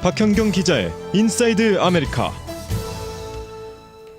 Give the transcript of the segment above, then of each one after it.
박현경 기자의 인사이드 아메리카.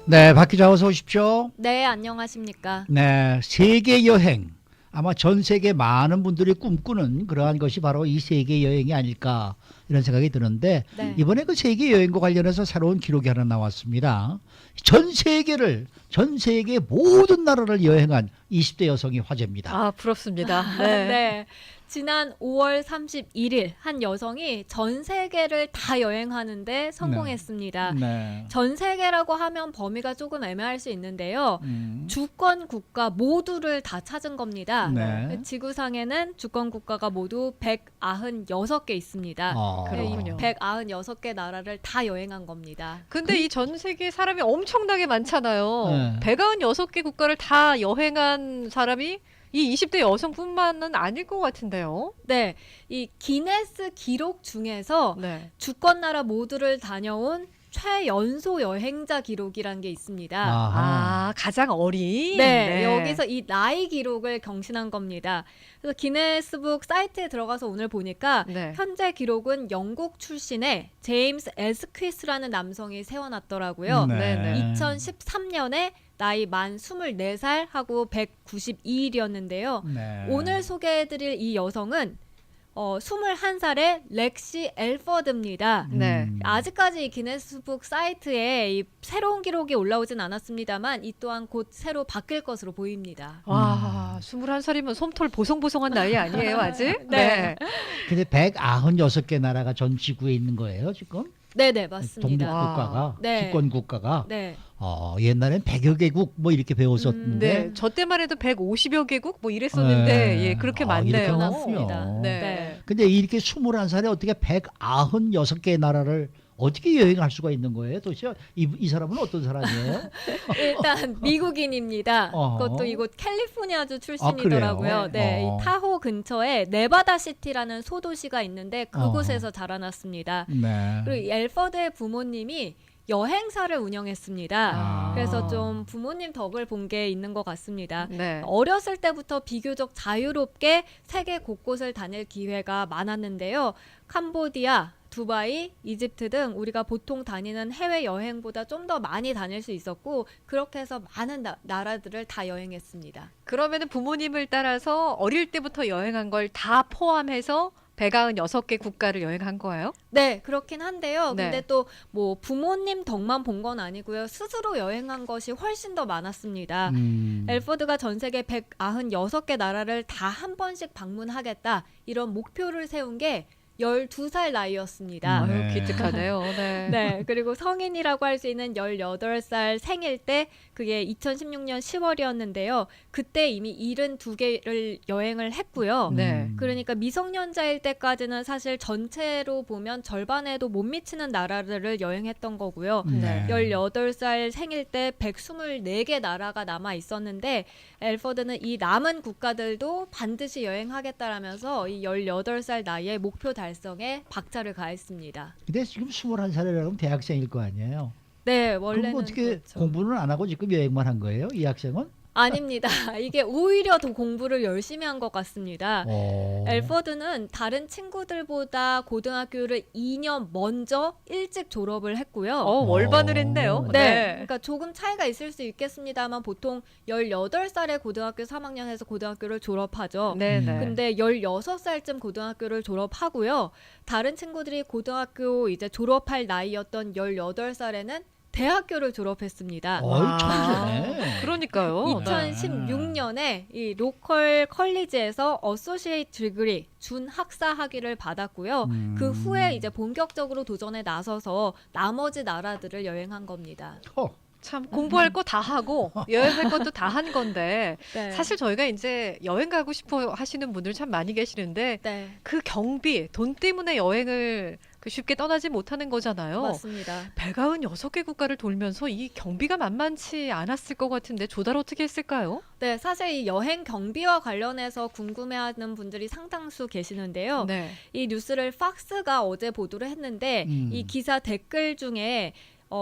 네, 박 기자 어서 오십시오. 네, 안녕하십니까. 네, 세계 여행. 아마 전 세계 많은 분들이 꿈꾸는 그러한 것이 바로 이 세계 여행이 아닐까 이런 생각이 드는데 네. 이번에 그 세계 여행과 관련해서 새로운 기록이 하나 나왔습니다. 전 세계 모든 나라를 여행한 20대 여성이 화제입니다. 아, 부럽습니다. 네. 네. 지난 5월 31일 한 여성이 전 세계를 다 여행하는데 성공했습니다. 네. 전 세계라고 하면 범위가 조금 애매할 수 있는데요. 주권 국가 모두를 다 찾은 겁니다. 네. 지구상에는 주권 국가가 모두 196개 있습니다. 그렇군요. 196개 나라를 다 여행한 겁니다. 근데 이 전 세계 사람이 엄청나게 많잖아요. 네. 196개 국가를 다 여행한 사람이 이 20대 여성뿐만은 아닐 것 같은데요. 네, 이 기네스 기록 중에서 네. 주권 나라 모두를 다녀온 최연소 여행자 기록이란 게 있습니다. 아하. 아, 가장 어린. 네, 여기서 이 나이 기록을 경신한 겁니다. 그래서 기네스북 사이트에 들어가서 오늘 보니까 네. 현재 기록은 영국 출신의 제임스 에스퀴스라는 남성이 세워놨더라고요. 네. 2013년에 나이 만 24살 하고 192일이었는데요. 네. 오늘 소개해드릴 이 여성은 21살의 렉시 엘퍼드입니다. 네. 아직까지 이 기네스북 사이트에 이 새로운 기록이 올라오진 않았습니다만 이 또한 곧 새로 바뀔 것으로 보입니다. 와, 21살이면 솜털 보송보송한 나이 아니에요, 아직? 네. 근데 196개 나라가 전 지구에 있는 거예요, 지금? 네네, 맞습니다. 독립국가가, 네. 주권 국가가. 네. 옛날엔 100여 개국 뭐 이렇게 배웠었는데 네. 저 때만 해도 150여 개국 뭐 이랬었는데 네. 예, 그렇게 아, 많네요. 이렇게 많습니다. 네. 네. 근데 이렇게 21살에 어떻게 196개 나라를 어떻게 여행할 수가 있는 거예요? 도대체 이 사람은 어떤 사람이에요? 일단 미국인입니다. 그것도 이곳 캘리포니아주 출신이더라고요. 그래요? 네, 이 타호 근처에 네바다 시티라는 소도시가 있는데 그곳에서 어. 자라났습니다. 네. 그리고 이 엘퍼드의 부모님이 여행사를 운영했습니다. 아. 그래서 좀 부모님 덕을 본 게 있는 것 같습니다. 네. 어렸을 때부터 비교적 자유롭게 세계 곳곳을 다닐 기회가 많았는데요. 캄보디아, 두바이, 이집트 등 우리가 보통 다니는 해외 여행보다 좀 더 많이 다닐 수 있었고 그렇게 해서 많은 나라들을 다 여행했습니다. 그러면은 부모님을 따라서 어릴 때부터 여행한 걸 다 포함해서 196개 국가를 여행한 거예요? 네, 그렇긴 한데요. 네. 근데 또 뭐 부모님 덕만 본 건 아니고요. 스스로 여행한 것이 훨씬 더 많았습니다. 엘퍼드가 전 세계 196개 나라를 다 한 번씩 방문하겠다 이런 목표를 세운 게 12살 나이였습니다. 네. 아유, 기특하네요. 네. 네, 그리고 성인이라고 할 수 있는 18살 생일 때 그게 2016년 10월이었는데요. 그때 이미 72개를 여행을 했고요. 네. 그러니까 미성년자일 때까지는 사실 전체로 보면 절반에도 못 미치는 나라들을 여행했던 거고요. 네. 18살 생일 때 124개 나라가 남아 있었는데 엘퍼드는 이 남은 국가들도 반드시 여행하겠다라면서 이 18살 나이에 목표 달성에 박차를 가했습니다. 근데 지금 21살이라면 대학생일 거 아니에요? 네, 그럼 원래는 어떻게 그렇죠. 공부는 안 하고 지금 여행만 한 거예요? 이 학생은? 아닙니다. 이게 오히려 더 공부를 열심히 한 것 같습니다. 어. 엘퍼드는 다른 친구들보다 고등학교를 2년 먼저 일찍 졸업을 했고요. 월반을 했네요. 네. 그러니까 조금 차이가 있을 수 있겠습니다만 보통 18살에 고등학교 3학년에서 고등학교를 졸업하죠. 네, 네. 근데 16살쯤 고등학교를 졸업하고요. 다른 친구들이 고등학교 이제 졸업할 나이였던 18살에는 대학교를 졸업했습니다. 어이, 천재네. 그러니까요. 2016년에 이 로컬 컬리지에서 어소시에이트 디그리 준학사 학위를 받았고요. 그 후에 이제 본격적으로 도전에 나서서 나머지 나라들을 여행한 겁니다. 참 공부할 거 다 하고 여행할 것도 다 한 건데 네. 사실 저희가 이제 여행 가고 싶어 하시는 분들 참 많이 계시는데 네, 그 경비, 돈 때문에 여행을 쉽게 떠나지 못하는 거잖아요. 맞습니다. 196개 국가를 돌면서 이 경비가 만만치 않았을 것 같은데 조달 어떻게 했을까요? 네, 사실 이 여행 경비와 관련해서 궁금해하는 분들이 상당수 계시는데요. 네. 이 뉴스를 팍스가 어제 보도를 했는데 이 기사 댓글 중에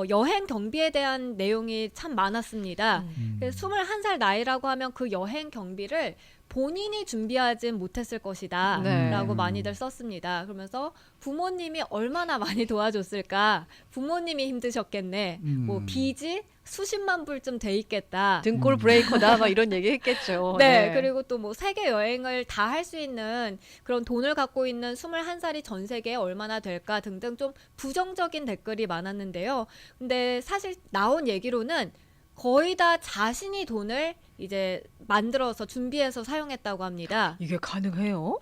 여행 경비에 대한 내용이 참 많았습니다. 21살 나이라고 하면 그 여행 경비를 본인이 준비하진 못했을 것이다 네. 라고 많이들 썼습니다. 그러면서 부모님이 얼마나 많이 도와줬을까, 부모님이 힘드셨겠네, 뭐 빚이 수십만 불쯤 돼 있겠다. 등골 브레이커다 막 이런 얘기 했겠죠. 네, 그리고 또 뭐 세계 여행을 다 할 수 있는 그런 돈을 갖고 있는 21살이 전 세계에 얼마나 될까 등등 좀 부정적인 댓글이 많았는데요. 근데 사실 나온 얘기로는 거의 다 자신이 돈을 이제 만들어서 준비해서 사용했다고 합니다. 이게 가능해요?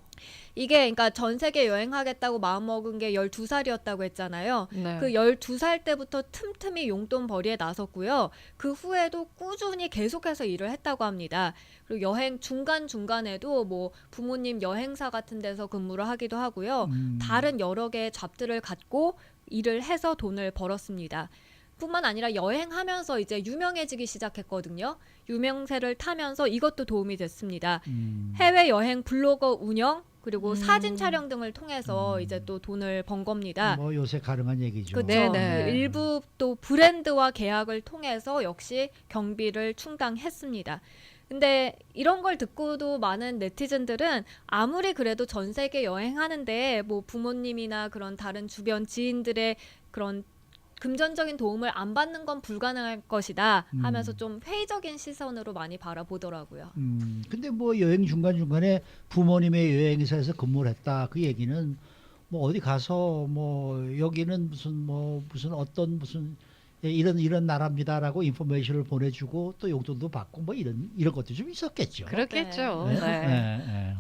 이게 그러니까 전 세계 여행하겠다고 마음먹은 게 12살이었다고 했잖아요. 네. 그 12살 때부터 틈틈이 용돈벌이에 나섰고요. 그 후에도 꾸준히 계속해서 일을 했다고 합니다. 그리고 여행 중간중간에도 뭐 부모님 여행사 같은 데서 근무를 하기도 하고요. 다른 여러 개의 잡들을 갖고 일을 해서 돈을 벌었습니다. 뿐만 아니라 여행하면서 이제 유명해지기 시작했거든요. 유명세를 타면서 이것도 도움이 됐습니다. 해외여행 블로거 운영, 그리고 사진 촬영 등을 통해서 이제 또 돈을 번 겁니다. 뭐 요새 가능한 얘기죠. 그렇죠. 네네. 일부 또 브랜드와 계약을 통해서 역시 경비를 충당했습니다. 근데 이런 걸 듣고도 많은 네티즌들은 아무리 그래도 전 세계 여행하는데 뭐 부모님이나 그런 다른 주변 지인들의 그런 금전적인 도움을 안 받는 건 불가능할 것이다 하면서 좀 회의적인 시선으로 많이 바라보더라고요. 근데 뭐 여행 중간중간에 부모님의 여행사에서 근무를 했다. 그 얘기는 뭐 어디 가서 뭐 여기는 무슨 어떤 무슨 이런 나라입니다라고 인포메이션을 보내주고 또 용돈도 받고 뭐 이런 것도 좀 있었겠죠. 그렇겠죠. 네. 네. 네.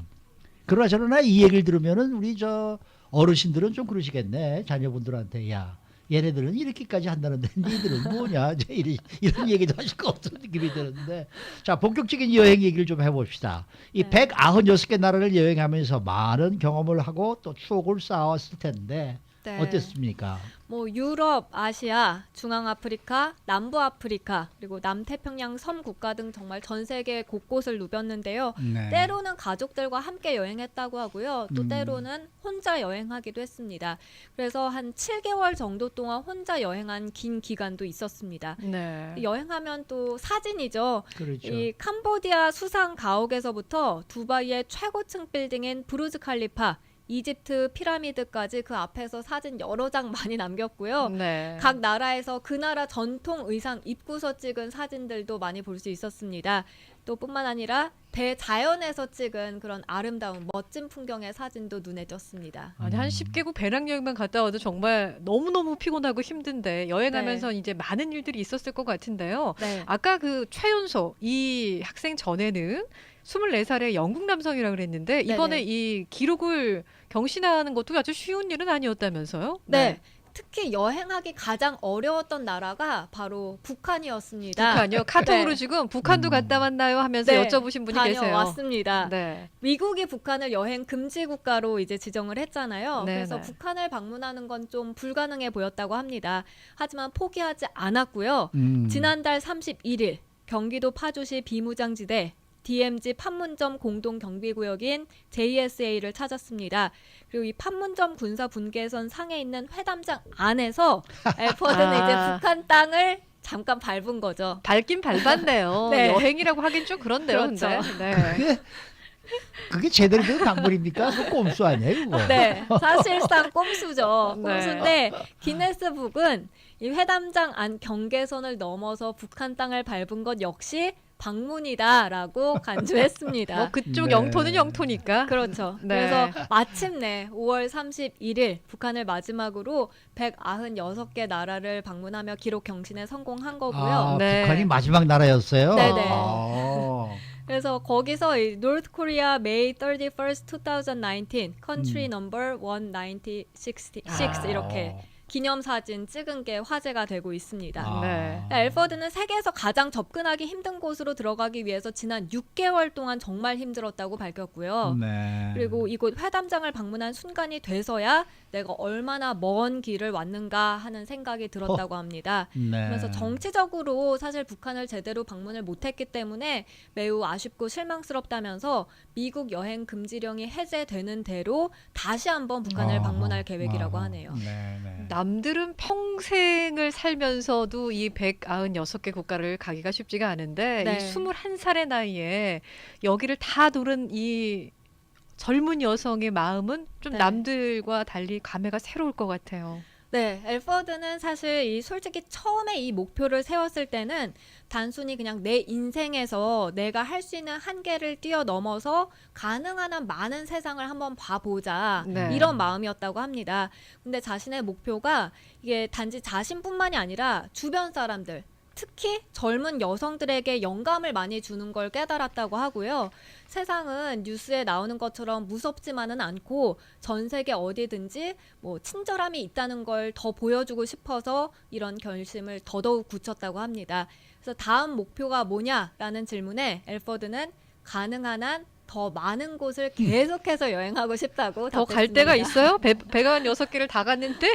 그러나 이 얘기를 들으면은 우리 저 어르신들은 좀 그러시겠네. 자녀분들한테 야. 얘네들은 이렇게까지 한다는데 니들은 뭐냐 이런 얘기도 하실 것 같은 느낌이 드는데 자 본격적인 여행 얘기를 좀 해봅시다. 이 196개 나라를 여행하면서 많은 경험을 하고 또 추억을 쌓아왔을 텐데 네. 어땠습니까? 뭐 유럽, 아시아, 중앙아프리카, 남부아프리카, 그리고 남태평양 섬 국가 등 정말 전 세계 곳곳을 누볐는데요. 네. 때로는 가족들과 함께 여행했다고 하고요. 또 때로는 혼자 여행하기도 했습니다. 그래서 한 7개월 정도 동안 혼자 여행한 긴 기간도 있었습니다. 네. 여행하면 또 사진이죠. 그렇죠. 이 캄보디아 수상 가옥에서부터 두바이의 최고층 빌딩인 부르즈 칼리파, 이집트 피라미드까지 그 앞에서 사진 여러 장 많이 남겼고요. 네. 각 나라에서 그 나라 전통 의상 입고서 찍은 사진들도 많이 볼 수 있었습니다. 또 뿐만 아니라 대자연에서 찍은 그런 아름다운 멋진 풍경의 사진도 눈에 띄었습니다. 아니 한 10개국 배낭여행만 갔다 와도 정말 너무너무 피곤하고 힘든데 여행하면서 이제 많은 일들이 있었을 것 같은데요. 네. 아까 그 최윤서 이 학생 전에는 24살의 영국 남성이라고 그랬는데 이번에 네네. 이 기록을 경신하는 것도 아주 쉬운 일은 아니었다면서요? 네. 특히 여행하기 가장 어려웠던 나라가 바로 북한이었습니다. 북한이요? 카톡으로 네. 지금 북한도 갔다 왔나요? 하면서 네, 여쭤보신 분이 계세요. 다녀왔습니다. 네. 미국이 북한을 여행 금지 국가로 이제 지정을 했잖아요. 네, 그래서 네. 북한을 방문하는 건 좀 불가능해 보였다고 합니다. 하지만 포기하지 않았고요. 지난달 31일 경기도 파주시 비무장지대 DMZ 판문점 공동경비구역인 JSA를 찾았습니다. 그리고 이 판문점 군사분계선 상에 있는 회담장 안에서 엘퍼드는 이제 북한 땅을 잠깐 밟은 거죠. 밟긴 밟았네요. 네. 여행이라고 하긴 좀 그런데요. 그렇죠. 근데. 네. 그게 제대로 된 방문입니까? 그 꼼수 아니에요, 그거? 네, 사실상 꼼수죠. 네. 꼼수인데 기네스북은 이 회담장 안 경계선을 넘어서 북한 땅을 밟은 것 역시 방문이다라고 간주했습니다. 뭐 그쪽 네. 영토는 영토니까. 그렇죠. 네. 그래서 마침내 5월 31일 북한을 마지막으로 196개 나라를 방문하며 기록 경신에 성공한 거고요. 아, 네. 북한이 마지막 나라였어요. 네네. 아. 그래서 거기서 이 North Korea May 31st, 2019 Country Number 196 이렇게 기념사진 찍은 게 화제가 되고 있습니다. 네. 엘퍼드는 세계에서 가장 접근하기 힘든 곳으로 들어가기 위해서 지난 6개월 동안 정말 힘들었다고 밝혔고요. 네. 그리고 이곳 회담장을 방문한 순간이 돼서야 내가 얼마나 먼 길을 왔는가 하는 생각이 들었다고 합니다. 네. 그래서 정치적으로 사실 북한을 제대로 방문을 못했기 때문에 매우 아쉽고 실망스럽다면서 미국 여행 금지령이 해제되는 대로 다시 한번 북한을 방문할 계획이라고 하네요. 네, 네. 남들은 평생을 살면서도 이 196개 국가를 가기가 쉽지가 않은데 네. 이 21살의 나이에 여기를 다 도는 이 젊은 여성의 마음은 좀 네. 남들과 달리 감회가 새로울 것 같아요. 네, 엘퍼드는 사실 솔직히 처음에 이 목표를 세웠을 때는 단순히 그냥 내 인생에서 내가 할 수 있는 한계를 뛰어넘어서 가능한 한 많은 세상을 한번 봐보자 네. 이런 마음이었다고 합니다. 근데 자신의 목표가 이게 단지 자신뿐만이 아니라 주변 사람들 특히 젊은 여성들에게 영감을 많이 주는 걸 깨달았다고 하고요. 세상은 뉴스에 나오는 것처럼 무섭지만은 않고 전 세계 어디든지 뭐 친절함이 있다는 걸 더 보여주고 싶어서 이런 결심을 더더욱 굳혔다고 합니다. 그래서 다음 목표가 뭐냐라는 질문에 엘퍼드는 가능한 한 더 많은 곳을 계속해서 여행하고 싶다고 더 답했습니다. 갈 데가 있어요? 196개를 다 갔는데?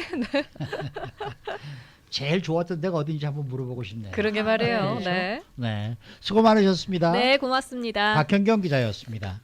제일 좋았던 데가 어딘지 한번 물어보고 싶네요. 그러게 말이에요. 그렇죠? 네. 네, 수고 많으셨습니다. 네, 고맙습니다. 박현경 기자였습니다.